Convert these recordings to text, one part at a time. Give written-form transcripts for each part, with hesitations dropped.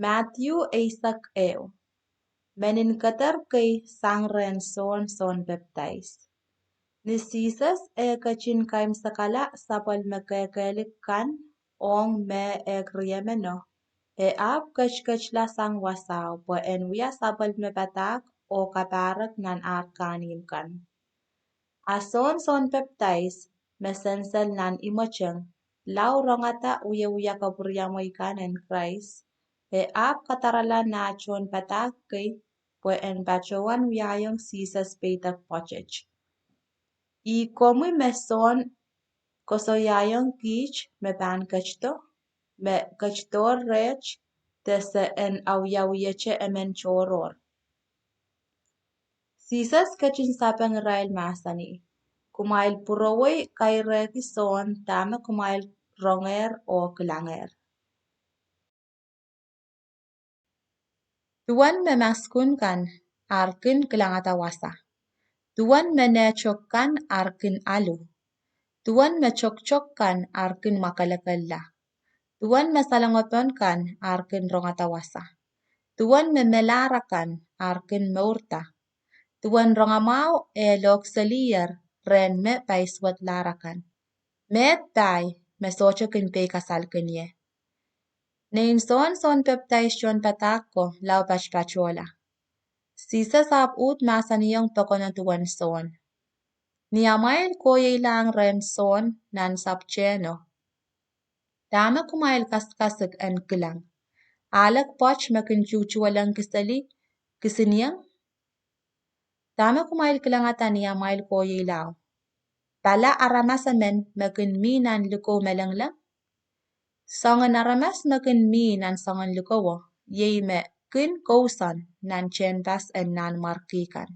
Matthew Isaac Ew. Menin katar kay sang ren son baptize. Ni Jesus kachin kaim sakala sapal makakelik kan ong me kriemeno. Ap kach la sang wasao po enwia sapal me batak o kaparak nan arkanim kan. Son baptize mesensel nan imocheng. Lau rongata uya kapuriamoy kanen Christ. Ap katarala na chon batak kay po en bachowan wiayong Jesus petak pochech. I komu meson kosoyayong kich me ban kachto me kachtor rech tese en awyawiyeche emen choror. Jesus kachin sapang Israel masani. Kumail purowe kaireki son tama kumail ronger o klanger. Tuan memaskun kan arkin klangatawasa. Tuan menechokkan arkin alu. Tuan mechokkan arkin makalakalla. Tuan mesalangotonkan arkin rongatawasa. Tuan memelarakan arkin meurta. Tuan rongamau loksalier ren me paiswat larakan. Met tai mesochokin pe kasalkin ye. Nein son peptaisyon patako lau pachpachola. Sisa sap ut masaniyong tuwan son. Niamail koye lang ren son nan sapcheno. Dama kumail kaskasik en kilang. Alak poch makin chuchualang kisiniyang. Dama kumail kilangata niamail koye lau. Bala aramasamen makin minan liko melanglang. Songan aramas makin minan songan likowo. Yei me kin kousan nan chendas en nan markikan.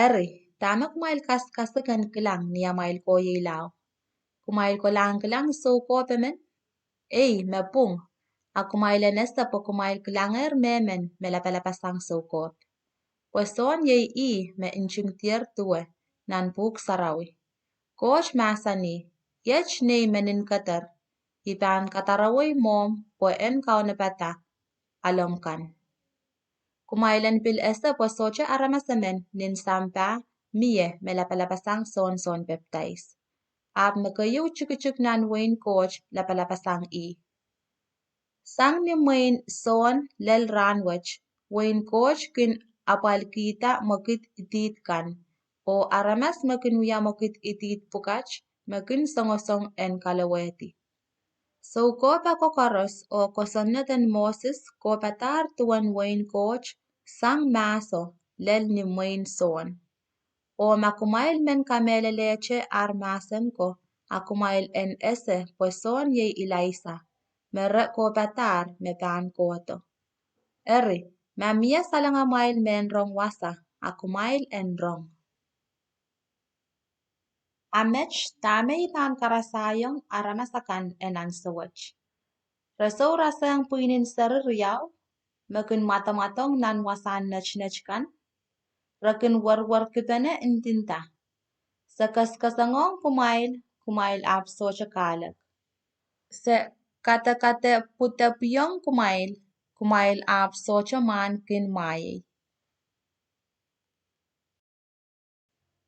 Eri, dama kumail kaskasik en kilang niamail koye lau. Kumail ko lang kilang so kopemen. Me pung. Akumail nesta po kumail kilanger memen melapalapasang so kop. Pueson yei me inching tier tuwe nan puk sarawi. Koch masani, yech nei menin katar. Iban kataraway mom po en kaunapata alomkan. Kumailan pil esta po socha aramasamen nin sampa miye melapalapasang son baptize. Ab makayu chuk nan wain coach lapalapasang Sang ni main son lel ranwach wain coach kin apal kita makit itit kan. O aramas makin uya makit itit pukach makin songosong en kalaweti. So kopa kokoros o kosonneten Moses kopatar tuan wain coach sang maso lel ni main son. O makumail men kamele leche armasen ko akumail en ese pueson ye ilaisa. Mere kopatar me pan koto. Eri, mamia salangamail men rong wasa akumail en rong. Amech tame ipan karasayong aramasakan enan sawach. Rasaw rasayang puinin saririyaw, makin matamatong nan wasan kan, rakin warwar kipene intinta. Sakas-kasangong kumail ap socha kalak. Se kate putapiyong kumail ap socha man kin mayay.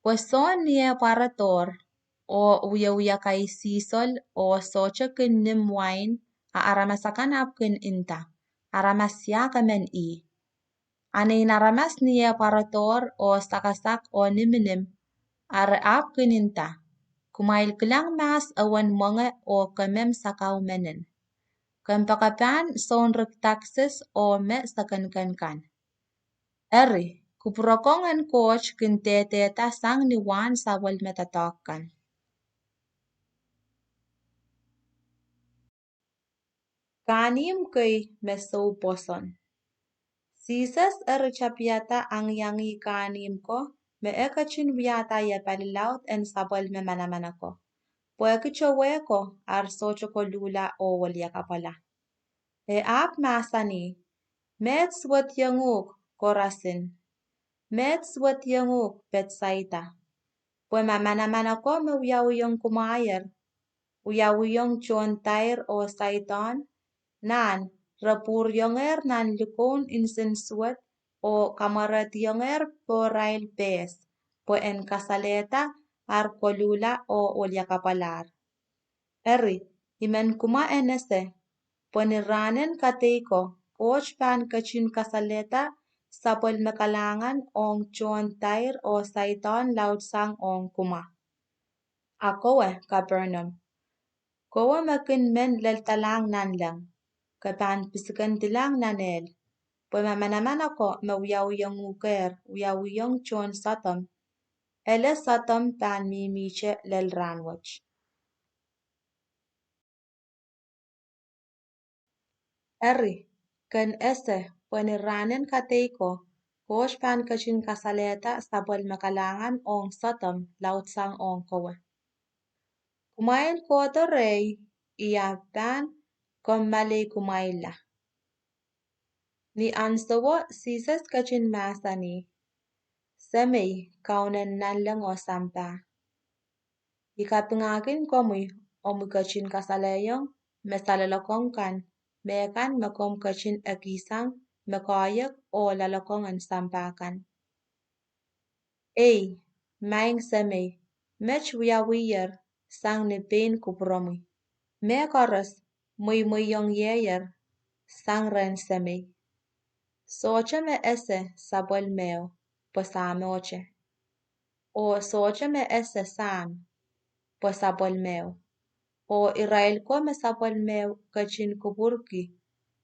Pueson niya parator o uya kay sisol o socha kin nimwain aramasakan ap kin inta. Aramasya kamen Anain aramas niya parator o sakasak o niminim ara ap kin inta. Kumail kilang mas awan mga o kamem sakaw menen. Kampakapan son rektaksis o me sakankan. Eri, kuprokongan coach kintete sang ni wan sawal metatokan. Kanim kay meso poson. Jesus chapiata ang yangi kanim ko me ekachin viata ya palilaut en sabal me manamana ko. Puekichowe ko ar socho ko lula o walya kapala. Ap masani, mets wat yanguk korasin. Mets wat yanguk Betsaida. Pue mamana ko me uyawiyong kumayer. Uyawiyong chon tair o saiton nan rapur yonger nan lukon insensuet o kamaret yonger po rail pes, po en kasaleta ar kolula o olyakapalar. Eri, imen kuma enese, po niranen kateiko, poch pan kachin kasaleta, sapol mekalangan ong chon tair o saiton laut sang ong kuma. Akowe, Capernaum. Kowe makin men lel talang nan lang, kapan pisikan tilang nanel. Po mamanaman ako mawiyawiyang uker, wiyawiyang chon satam. Ele satam pan mimiche lel ranwach. Eri, kan ese, po niranen kateiko, poch pan kachin kasaleta sapol mekalangan ong satam laut sang ong kowe. Kumain koto rey, iaptan, kommali kumaila. Ni ansawo sises kachin masani. Semei kaunen nanlang o sampa. Ikapingakin komui omu kachin kasalayong mesalalakong kan mekan mekom kachin akisang mekoyak o lalakong an sampakan. Ei, maing semei, mech wiyawiyer sang ni pain kupromui. Me koros muy yong yeyer sang ren semei. Soche me ese sabol meo po samoche. O soche me ese san po sabol meo. O Israel ko me sabol meo kachin kupurki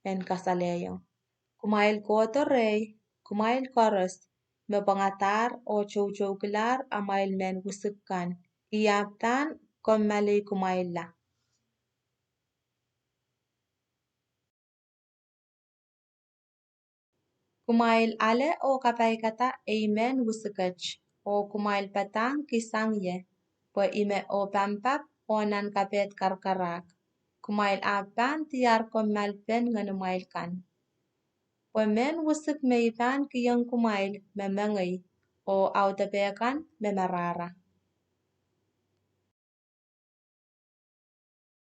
en kasaleyo. Kumail koto rey, kumail koros me pangatar o chow kilar amail men wusikkan. Iaptan kommali kumaila. Kumail ale o kapaikata eimen wusikach o kumail patang kisangye po ime o pampap o nan kapet karkarak. Kumail apan tiar komal pen nganumail kan. Po men wusik meipan kiyang kumail memangay o autapekan memarara.